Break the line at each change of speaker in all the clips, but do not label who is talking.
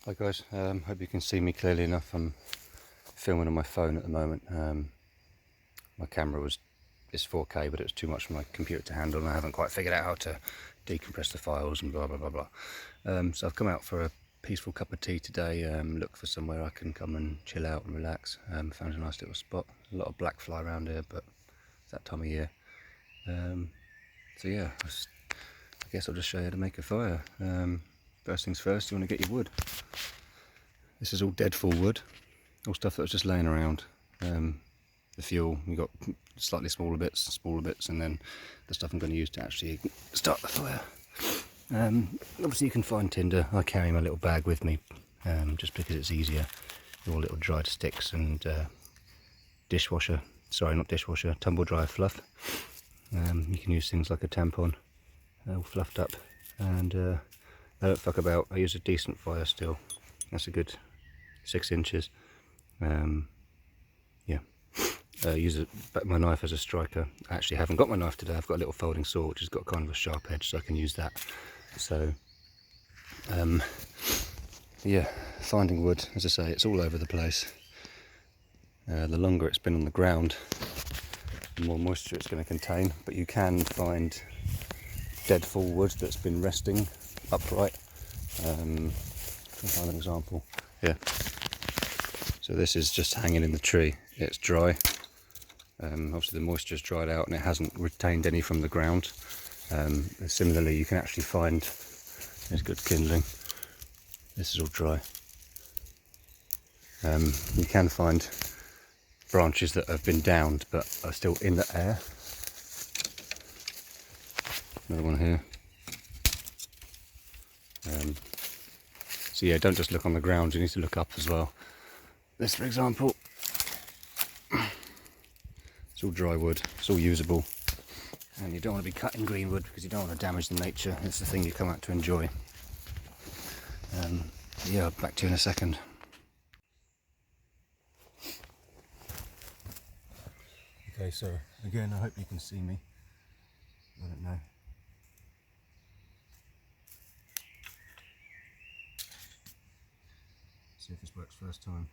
Hi guys, hope you can see me clearly enough. I'm filming on my phone at the moment. My camera is 4K, but it was too much for my computer to handle, and I haven't quite figured out how to decompress the files and blah blah blah blah. So I've come out for a peaceful cup of tea today. Look for somewhere I can come and chill out and relax. Found a nice little spot. A lot of black fly around here, but it's that time of year. So yeah, I guess I'll just show you how to make a fire. First things first, you want to get your wood. This is all deadfall wood, all stuff that was just laying around. The fuel, we got slightly smaller bits, and then the stuff I'm going to use to actually start the fire. Obviously you can find tinder. I carry my little bag with me, just because it's easier. All little dried sticks and tumble dryer fluff. You can use things like a tampon, all fluffed up, and I don't fuck about. I use a decent fire still. That's a good 6 inches. Use my knife as a striker. I actually haven't got my knife today. I've got a little folding saw which has got kind of a sharp edge, so I can use that. So yeah, finding wood, as I say, it's all over the place. The longer it's been on the ground, the more moisture it's going to contain, but you can find deadfall wood that's been resting upright. I'll find an example. Yeah. So this is just hanging in the tree. It's dry. Obviously the moisture's dried out and it hasn't retained any from the ground. Similarly, you can actually find, there's good kindling. This is all dry. You can find branches that have been downed but are still in the air. Another one here. So yeah, don't just look on the ground, you need to look up as well. This, for example, it's all dry wood, it's all usable, and you don't want to be cutting green wood because you don't want to damage the nature. It's the thing you come out to enjoy. Yeah, back to you in a second. Okay, so again, I hope you can see me. I don't know. See if this works first time.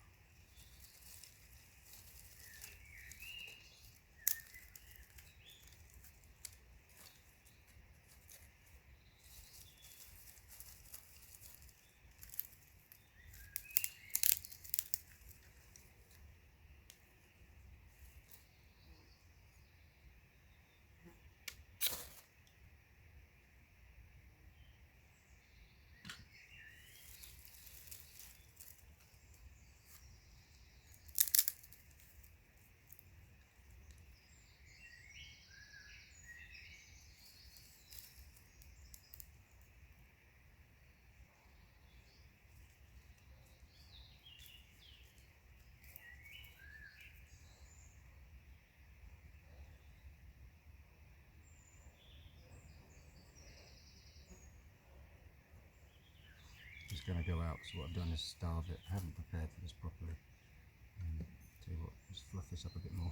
Just going to go out, so what I've done is starve it. I haven't prepared for this properly. Tell you what, just fluff this up a bit more.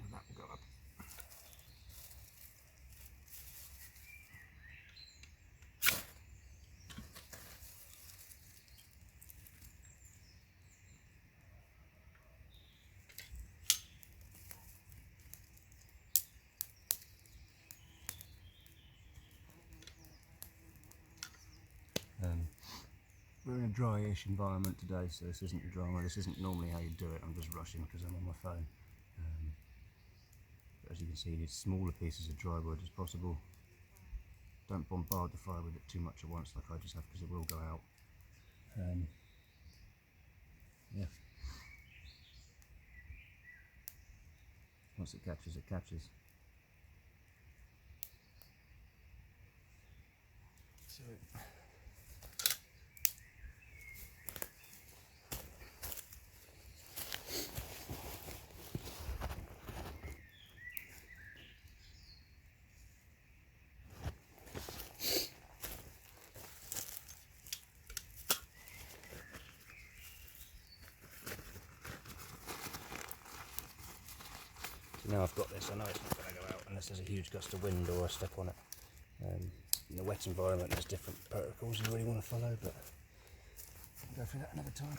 And that will go up. We're in a dryish environment today, so this isn't a drama. This isn't normally how you do it. I'm just rushing because I'm on my phone. But as you can see, you need smaller pieces of dry wood as possible. Don't bombard the fire with it too much at once, like I just have, because it will go out. Yeah. Once it catches, it catches. So. Now I've got this, I know it's not going to go out unless there's a huge gust of wind or I step on it. In the wet environment there's different protocols you really want to follow, but we'll go through that another time.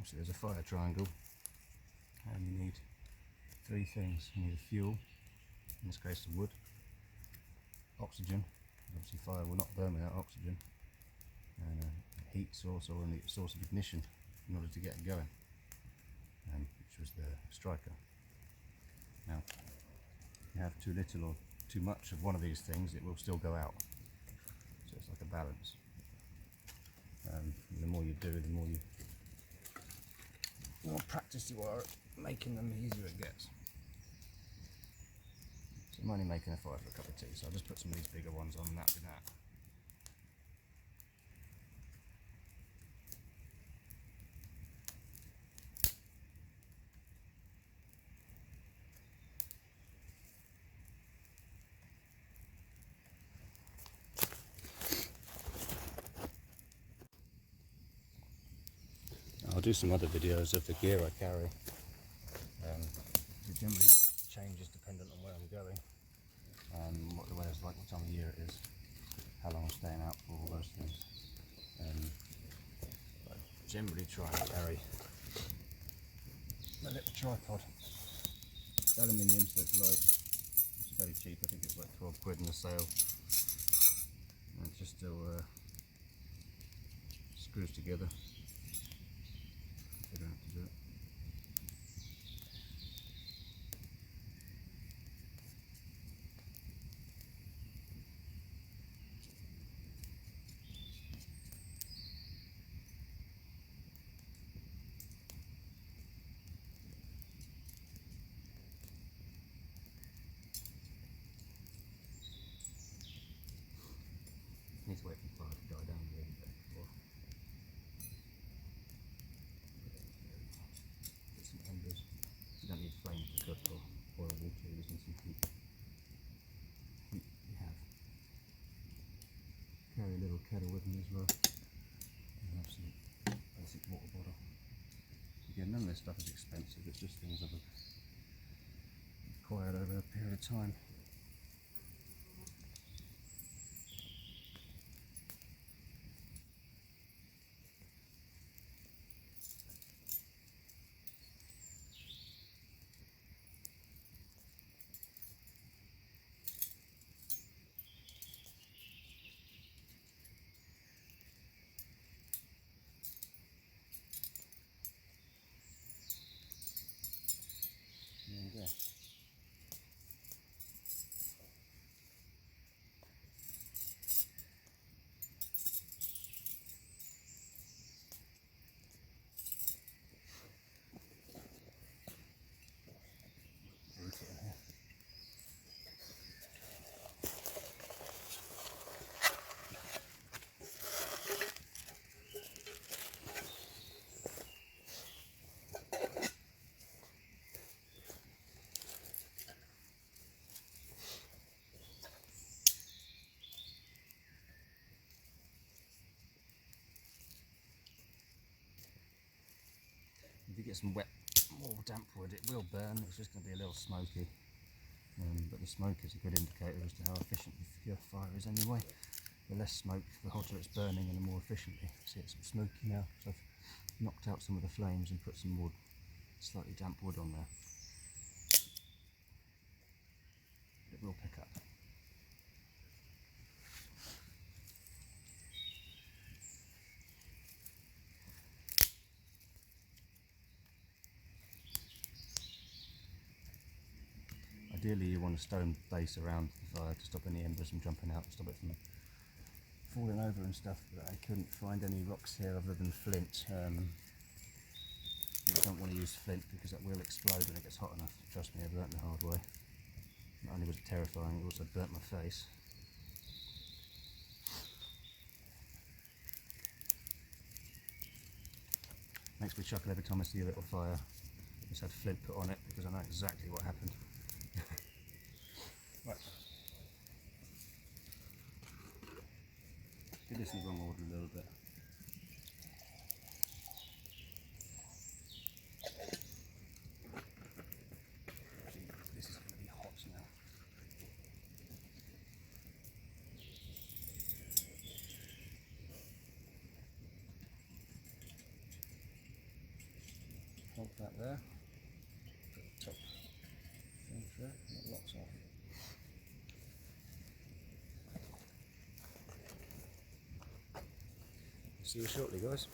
So there's a fire triangle, and you need three things. You need a fuel, in this case the wood, oxygen, obviously fire will not burn without oxygen, and a heat source or a source of ignition in order to get it going, which was the striker. Now, if you have too little or too much of one of these things, it will still go out, so it's like a balance. The more you do, the more practice you are at making them, the easier it gets. So I'm only making a fire for a cup of tea, so I'll just put some of these bigger ones on, and that'll be that. I'll do some other videos of the gear I carry. It generally changes dependent on where I'm going, what the weather's like, what time of year it is, how long I'm staying out for, all those things. I generally try and carry a little tripod. It's aluminium, so it's light. It's very cheap, I think it's like 12 quid in the sale. And it just still screws together. I don't have to do it. Need to wait for the fire to die down a little bit before. Get some embers. You don't need flame to cook or boil water, you just need some heat. Heat you have. Carry a little kettle with me as well. And have some basic water bottle. Again, none of this stuff is expensive, it's just things I've acquired over a period of time. There. If you get some wet, more damp wood, it will burn. It's just going to be a little smoky. But the smoke is a good indicator as to how efficient your fire is anyway. The less smoke, the hotter it's burning and the more efficiently. See, it's smoky now, so I've knocked out some of the flames and put some wood, slightly damp wood on there. It will pick up. Ideally you want a stone base around the fire to stop any embers from jumping out, to stop it from falling over and stuff, but I couldn't find any rocks here other than flint. You don't want to use flint because that will explode when it gets hot enough. Trust me, I've learnt the hard way. Not only was it terrifying, it also burnt my face. Makes me chuckle every time I see a little fire Just had flint put on it because I know exactly what happened. Right. Did this in the wrong order a little bit. This is going to be hot now. Hold that there. Put the top thing through and it locks off. See you shortly, guys.